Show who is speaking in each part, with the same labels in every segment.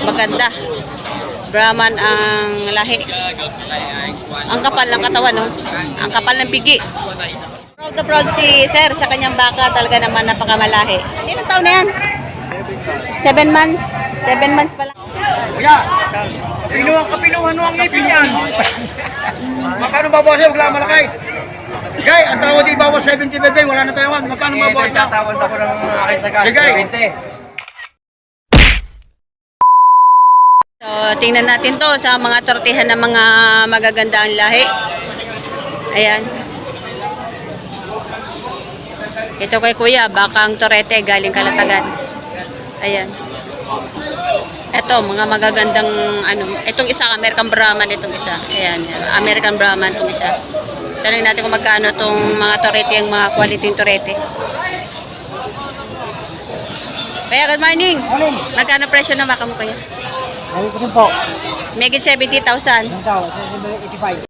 Speaker 1: Maganda. Brahman ang lahi. Ang kapal ng katawan, no? Ang kapal ng pigi. Proud na proud si Sir sa kanyang baka. Talaga naman napakamalahi. Ilang taon na yan? 7 months. 7 months pa lang.
Speaker 2: Kuya, kapinuhan mo ang ngipin yan. Magkano babawas yan? Huwag lang malakay. Gay, ang tawad di bawas 70 bebe, wala na tayo. Magkano babawas yan?
Speaker 3: Tatawad ako ng aking sagas.
Speaker 2: Sige.
Speaker 3: 20.
Speaker 1: So, tingnan natin to sa mga tortihan ng mga magaganda ang lahi. Ayan. Ito kay Kuya, bakang torete galing Kalatagan. Ayan. Ito, mga magagandang ano. Itong isa, American Brahman itong isa. Ayan, American Brahman itong isa. Tanungin natin kung magkano itong mga torete, yung mga quality yung torete. Kaya, good morning.
Speaker 2: Morning.
Speaker 1: Magkano presyo na baka mo kaya?
Speaker 2: Sabi ko din po.
Speaker 1: Megit 70,000.
Speaker 2: Ang tawad, 85.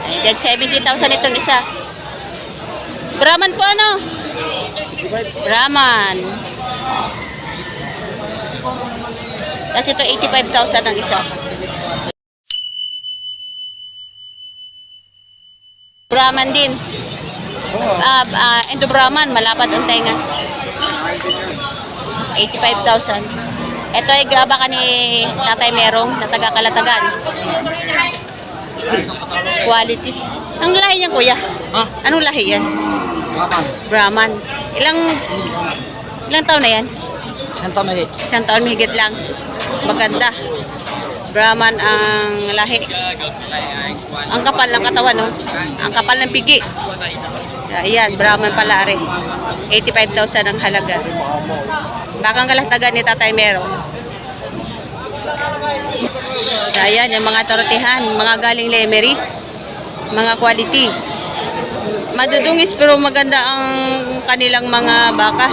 Speaker 1: Megit 70,000 itong isa. Brahman po ano? Brahman. Tapos ito 85,000 ang isa. Brahman din. Ito Brahman, malapad ang tenga. 85,000. Ito ay baka ni Tatay Merong na taga Kalatagan. Quality. Ang lahi niyan, Kuya?
Speaker 3: Ha?
Speaker 1: Anong lahi yan?
Speaker 3: Lapan.
Speaker 1: Brahman. Ilang taon na yan?
Speaker 3: Santa Mahit.
Speaker 1: Isang taon mahigit lang. Maganda. Brahman ang lahi. Ang kapal ng katawan, no? Ang kapal ng pigi. Ayan, Brahman pala rin. 85,000 ang halaga. Bakang Kalatagan ni Tatay Merong. Ayan, yung mga tortihan, mga galing Lemery. Mga quality. Madudungis pero maganda ang kanilang mga baka.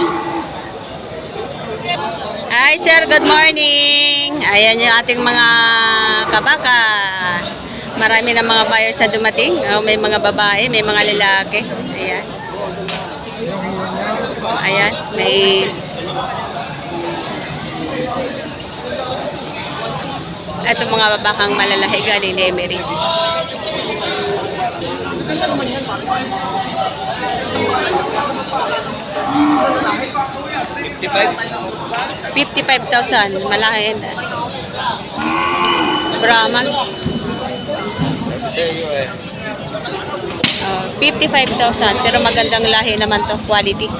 Speaker 1: Hi sir, good morning. Ayan yung ating mga kabaka. Marami ng mga buyers na dumating. May mga babae, may mga lalaki. Ayan. Ayan, may ito mga babakang malalahi galing Lemery. 55,000 malaki. Brahman. 55,000 pero magandang lahi naman to, quality.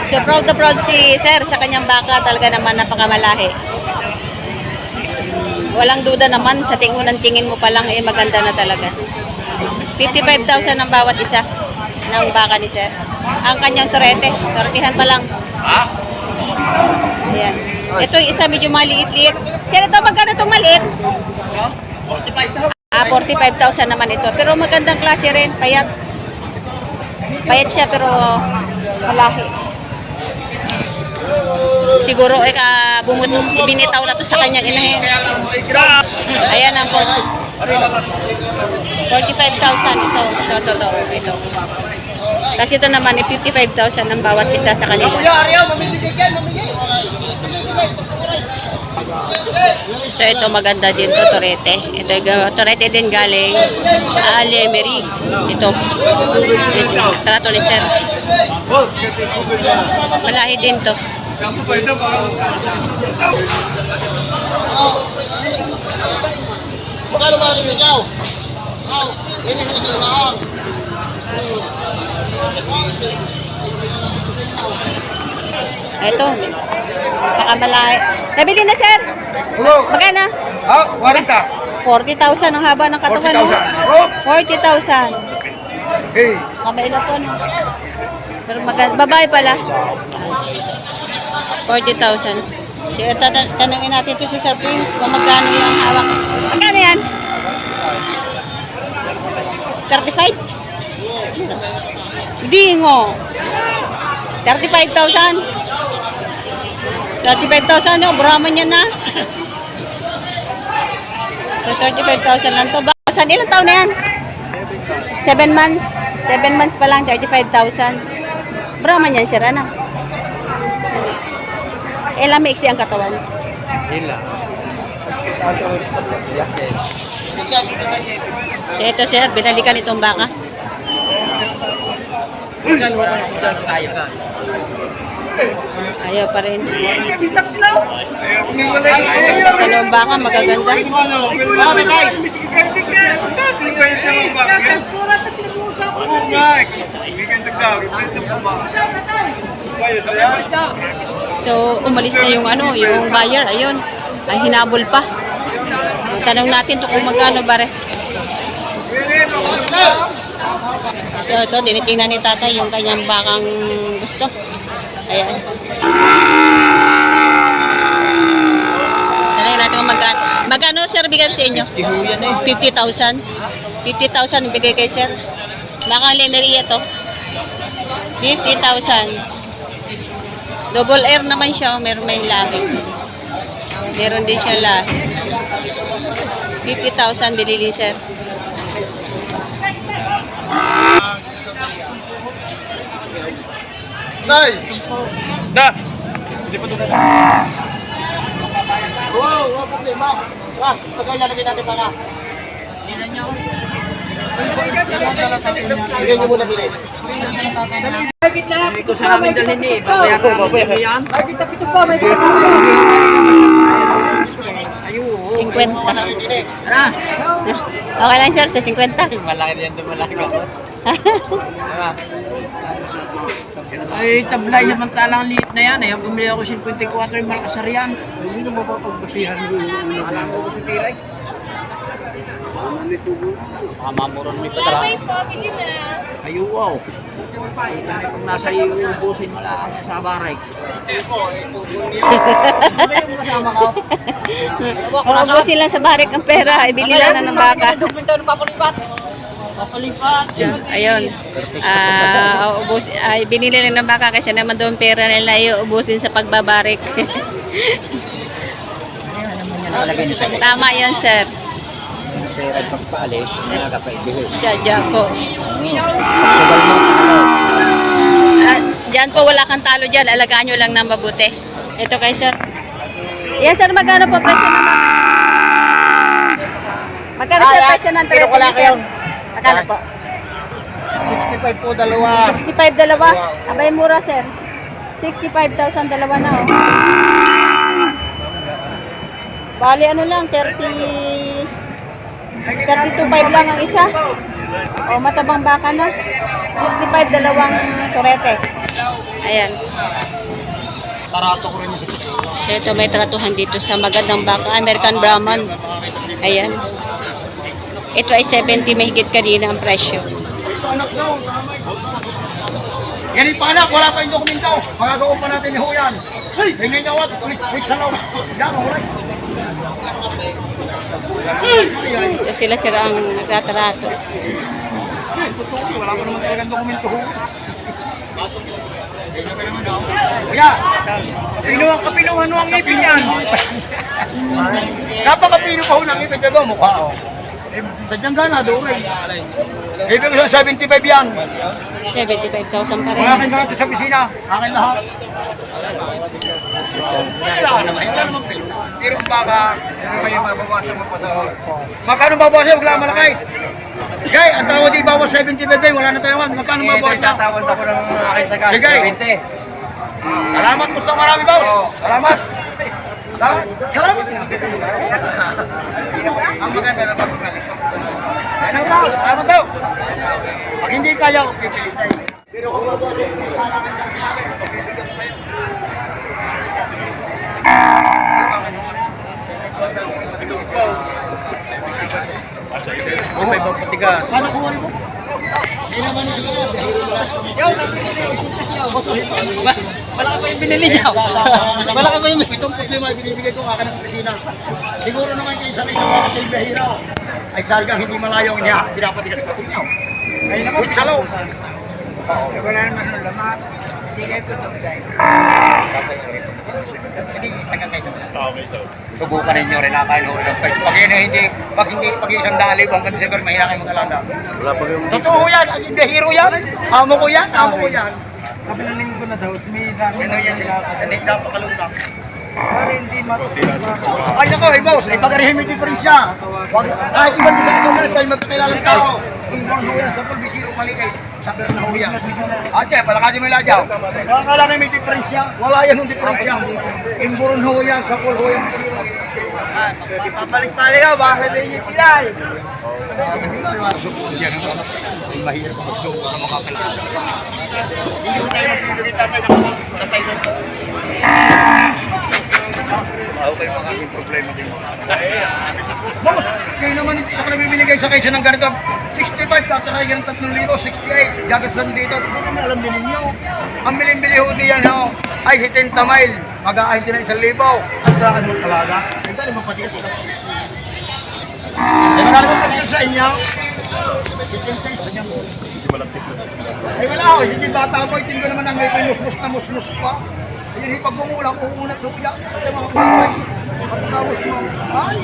Speaker 1: So proud na proud si Sir sa kanyang baka, talaga naman napakamalahi. Walang duda naman, sa tingunan tingin mo pa lang eh maganda na talaga. 55,000 ang bawat isa ng baka ni Sir. Ang kanyang tortihan pa lang. Ayan. Ito yung isa medyo maliit-liit. Sir, ito magkano itong maliit? 45,000 naman ito. Pero magandang klase rin, payat. Payat siya pero malahi. Siguro binitaw na to sa kanyang inahin. Ayan ang 45,000 ito. Ito. Kasi ito naman 55,000 ang bawat isa sa kanila. So ito maganda din to, torete. Ito torete din galing Lemery. Ito. Trato ni Sir. Malahi din to.
Speaker 2: Magkano ba ang ikaw? Ini hinihin lang.
Speaker 1: Ito. Pakamalahi. Nabili na, Sir?
Speaker 2: Hello?
Speaker 1: Magkano?
Speaker 2: 40.
Speaker 1: 40,000 ang haba ng katawan. 40,000.
Speaker 2: Hey.
Speaker 1: Kamay na to. Pero maganda. Babae pala. 40,000. So, tanongin natin ito si Sir Prince kung magkano yung hawak. Magkano yan? 35? Hindi ngo. 35,000. 35,000 yung Brahman yan na. So 35,000 lang to. Basan, ilang taon na yan? 7 months. 7 months pa lang, 35,000. Brahman yan, sir, ano? Ilang maiksi ang katawan?
Speaker 3: Hila.
Speaker 1: Ito, sir, binalikan itong baka. Ayaw pa rin. Dalawang baka, magaganda. So, umalis na yung ano, yung buyer, ayun. Ay, hinabol pa. Tanong natin to kung magkano bare. So, ito, tinitingnan ni tatay yung kanyang bakang gusto. Ayan. Tanong natin kung magkano. Magkano, sir, bigay sa inyo?
Speaker 3: Tihuyan eh.
Speaker 1: 50,000. 50,000 bigay kay sir. Bakang Lemeria to. 50,000. Double air naman siya, may lahi. Meron din siya lahi. 50,000 bilili, sir.
Speaker 2: Nay! Na! Hindi pa doon na. Wow, problema. Tagay lalagay natin para.
Speaker 3: Hilan niyo.
Speaker 2: Sige nyo muna din.
Speaker 3: Hindi ko sa namin dalhin eh. Babaya ka namin yan. Ayun.
Speaker 1: 50.
Speaker 3: Tara.
Speaker 1: Okay lang, sir, sa 50.
Speaker 3: Malaki yan doon, malaki ako. Diba? Ay, tablay naman talang liit na yan eh. Bumili ako 54 yung malakasar yan.
Speaker 2: Hindi na mapapagbasihan yung alam ko sa tiray.
Speaker 3: Mamamuron may patara. Ayaw, wow. Pag nasa iyo, ubusin mo lang sa baray.
Speaker 1: Uubusin lang sa barik ang pera. Ibili lang na ng baka.
Speaker 3: Papalipat.
Speaker 1: Ayun. Binili lang ng baka kasi naman doon pera nila iubusin sa pagbabarik.
Speaker 3: Nalagay niyo sa
Speaker 1: Tama yun, sir.
Speaker 3: pera pagpaalis, nakakapaibigay.
Speaker 1: Sadya po.
Speaker 3: Sugal mo,
Speaker 1: Diyan po wala kang talo dyan. Alagaan nyo lang ng mabuti. Ito kay sir. Yan, sir, magkano po presyo ng baka? Magkano sir presyo ng
Speaker 2: Pero wala kayo.
Speaker 1: Magkano po?
Speaker 2: 65 po dalawa.
Speaker 1: 65 dalawa. Abay mura, sir. 65,000 dalawa na, oh. Bali, ano lang, 32.5 lang ang isa. O, matabang baka na. 65 dalawang turete. Ayan.
Speaker 2: Tarato ko rin sa
Speaker 1: So, ito may tratuhan dito sa magandang baka. American Brahman. Ayan. Ito ay 70 mahigit kanina ang presyo.
Speaker 2: anak daw. Yan yung panak, wala pa yung dokumento. Magagawa pa natin yung huyan. Tingnan niyo wat, wait sa loob. Yan, wala.
Speaker 1: Ito sila ang nagtatrato.
Speaker 2: Wala pa naman talagang dokumento. Kuya, kapinuhan mo ang ngipin yan. Napakapino pa ho ng ngipin. Diba, mukha o. Sadyang gana, doon rin. Ibig ko 75 yan.
Speaker 1: 75,000 pa rin.
Speaker 2: Wala kang ganito sa opisina. Akin lahat. Wala naman pilo. Pero ang baka, hindi kayo mabawasan mo pa daw. Magkano babawasan? Huwag lang malakay. Gay, ang tawad di bawas 75, wala na tayo. Magkano babawasan?
Speaker 3: Tatawad ako ng aking sagas.
Speaker 2: Sige.
Speaker 3: 20.
Speaker 2: Salamat gusto marami, boss. Salamat. Salamat. Ang maganda na pagkakalik. Ano ba? Salamat daw. Pag hindi kaya, pipili tayo. Pero kung mabawasan, hindi salamat sa akin. Pagkakalik kayo.
Speaker 3: May may magpatigas.
Speaker 2: Paano kuha mo? Hindi naman ito.
Speaker 3: Malaki pa yung binili niya.
Speaker 2: Malaki pa yung itong problema ay binibigay ko akin ng opisina. Siguro naman kayo sanay sa mga kayo bahira. Ay salagang hindi malayo ang niya. Pinapatigas ka ito. Ay naman. Wait, hello. Wala naman ng lamat. Hindi kayo tutong guys. Hindi, taga kayo. Subukan ninyo rin nakakain ho ng pets. Pag isang dali, hanggang December, mahina kayo mag-alaga.
Speaker 3: Wala pa yung...
Speaker 2: Totoo yan, ang bahiro yan. Amo ko yan, amo ko yan.
Speaker 4: kabilang linggo na daw, may dami
Speaker 2: Ano yan sila? Hindi napakalundak.
Speaker 4: Para hindi
Speaker 2: Ay nako, boss, ay pagarihin may diferensya. Kahit ibang sa Somalis, tayo magkakilalang tao. Inborn ho yan sa Pulbisiro maliit. Sabi na ho yan. Ate, palakadi mo yung ladyaw. Akala kayo may diferensya. Wala yan yung diferensya. Inborn ho yan sa Pul ho yan. Papalik-palik ka, bakit hindi yung kilay? Hindi ko magsubok yan. Ay mahirap magsubok sa mga kailangan. Hindi ko tayo magbibigay tatay na tayo na. Ako kayo mga problema din. Boss, kayo naman hindi ako nabibinigay sa kaysa ng ganito. 65, tataray ka ng 3,000, 68. Gagasan dito, hindi naman alam din ninyo. Ang bilin-bili ho diyan ho, ay 70 mile. Mag-aahin din ng 1,000. Ang saan mo talaga? Hindi naman patigas sila. Ay wala naman patigas sa inyo. Ay wala ako, hindi bata ko, itin ko naman ang may musmus na musmus pa. Ayun, pag gumulang, uunat ho yan. Sa mga kumay. Pagkatapos mo, ay,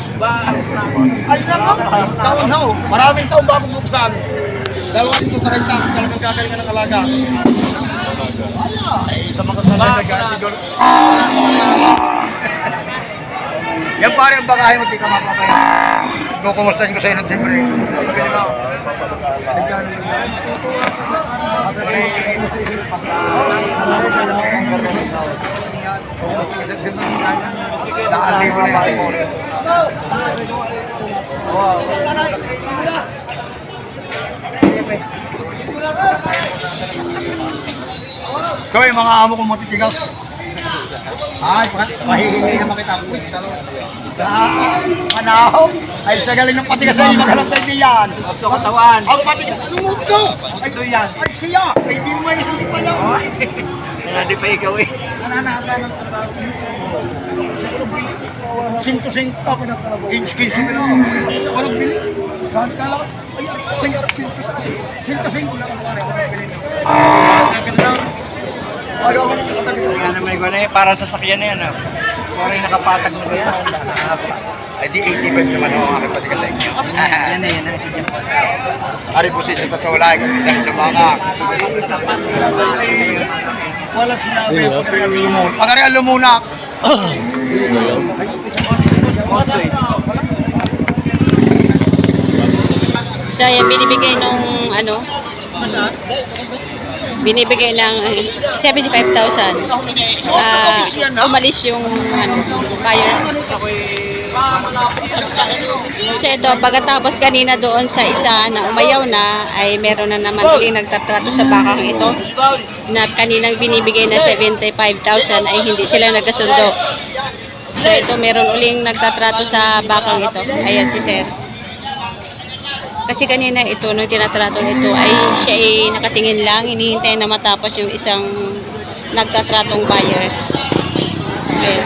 Speaker 2: ay nako, taon ho. Maraming taon bago buksan. Dalawa dito 30, talagang gagalingan ng alaga. Ay, sa mga talaga, yan pare ang bakahe mo, di ka mapapaya. Kukumustahin ko sa inyo, siyempre. Ito yung mga amo kong matitigas. Ay, mahihingi naman kita. Wait, salo. Manaw. Ay, sa galing ng patigas sa iyo, maghalap tayo diyan.
Speaker 3: Gusto katawan.
Speaker 2: Ang patigas, ano mo ito? Ay, yan. Ay, siya. Ay, di mo maisuli pa yan.
Speaker 3: Kaya di pa ikaw eh.
Speaker 2: Sinto-sinto ka pa na talaga. 15 na lang. Ako nagbili. Saan ka lang? Ay, sa'yo, sinto-sinto lang ako pare. Ako nagbili. Ayaw ako nito katagis.
Speaker 3: Kaya naman ikaw na eh, para sa sakyan na yan ah. Parang nakapatag na kaya.
Speaker 2: Ay, di 85 naman ako ang aking patigas sa inyo.
Speaker 3: Yan na yan, si Jim.
Speaker 2: Ari po sa totoo lang, isa sa mga. Wala sinabi pag lumuna. Pag ari lumuna.
Speaker 1: So, yan, binibigay nung, ano, binibigay ng 75,000. Umalis yung, ano, buyer. So, ito, pagkatapos kanina doon sa isa na umayaw na, ay meron na naman uling nagtatrato sa bakang ito na kaninang binibigay na 75,000 ay hindi sila nagkasundo. So, ito, meron uling nagtatrato sa bakang ito. Ayan si Sir. Kasi kanina ito, nung tinatrato nito, ay siya ay nakatingin lang, hinihintay na matapos yung isang nagtatratong buyer. Ayan.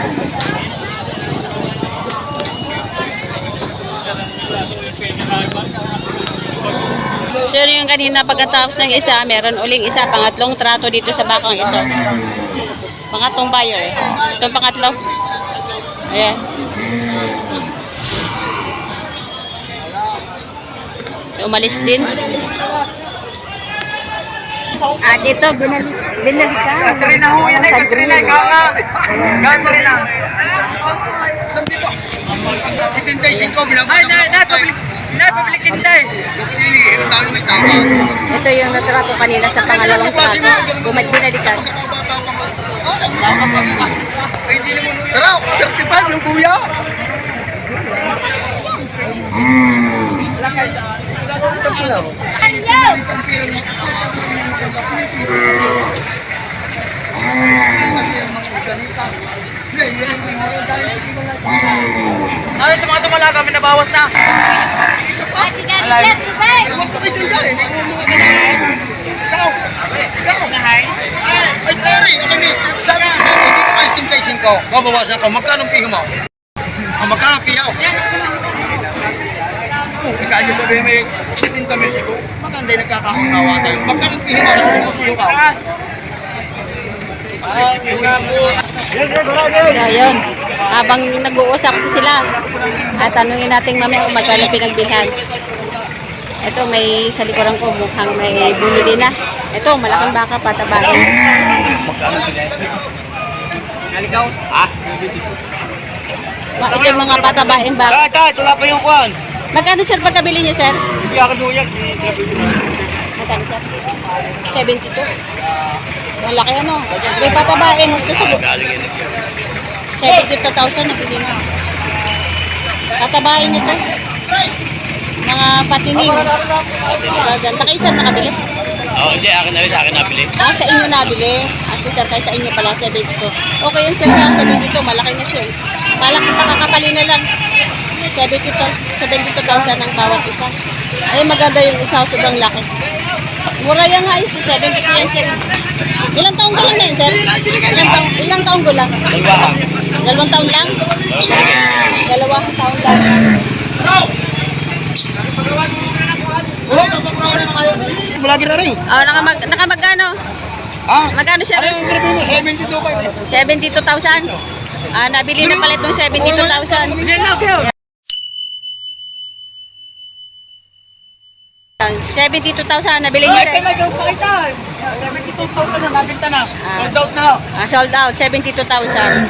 Speaker 1: So yung kanina pagkatapos ng isa, meron uling isa, pangatlong trato dito sa bakang ito. Pangatlong buyer. Itong pangatlo. Ayan. So, umalis din. Dito, binali ka.
Speaker 2: Katrina ho yan eh, Katrina, ikaw nga. Gawin mo rin lang. Itinday ko, bilang
Speaker 4: Napabilikin tayo.
Speaker 1: Ito yung natrato kanina sa pangalawang trato. Binalikan.
Speaker 2: Tara, 35 yung kuya.
Speaker 4: Ay, sa mga tumalaga, may nabawas na.
Speaker 2: Huwag ko kayo dyan, hindi ko makakalaman. Ikaw! Ay, pare, kami, sabi ko sa'yo, hindi ko kayo stintayin ko. Babawasan ko, magkano ang piho mo? Magkano ang piho? Ikaw nyo sabihin may 70 mil sigo, maganda yung nagkakakungawa tayo. Magkano ang piho mo? Ano ang piho ka?
Speaker 1: So, yun. Habang nag-uusap sila, at tanungin natin mamaya kung magkano pinagbilhan. Ito, may sa likuran ko, mukhang may bumili na. Ito, malaking baka, patabain.
Speaker 4: Naligaw.
Speaker 1: Ito yung mga patabain baka.
Speaker 4: Kahit, wala pa yung kwan.
Speaker 1: Magkano sir pagkabili niyo, sir?
Speaker 4: Hindi ako duyag.
Speaker 1: Magkano sir? 72. Malaki ano? May patabain, gusto sa 72,000 na bili na. Patabain ito. Mga patining. Gaganda. Kayo sir nakabili?
Speaker 3: Hindi, akin na rin, sa akin nabili.
Speaker 1: Sa inyo nabili. Si sir kayo sa inyo pala, 72. Okay yung sir sa 72, malaki na siya. Pakakapali na lang. 72,000 ang bawat isa. Ay, maganda yung isa, sobrang laki. Mura yan nga, 72 yan sir. Ilang taong ko lang na yun sir? Ilang taong ko lang? Dalawang taon lang? Dalawang taon lang.
Speaker 2: Malagi na rin.
Speaker 1: Oh, nakamagkano? Magkano sir?
Speaker 2: Ano yung interview mo? 72 kayo.
Speaker 1: 72,000? Nabili na pala itong 72,000. 72,000 nabili niyo sir?
Speaker 4: May pakita. 72,000 na nabenta na. Sold out na.
Speaker 1: Sold out, 72,000.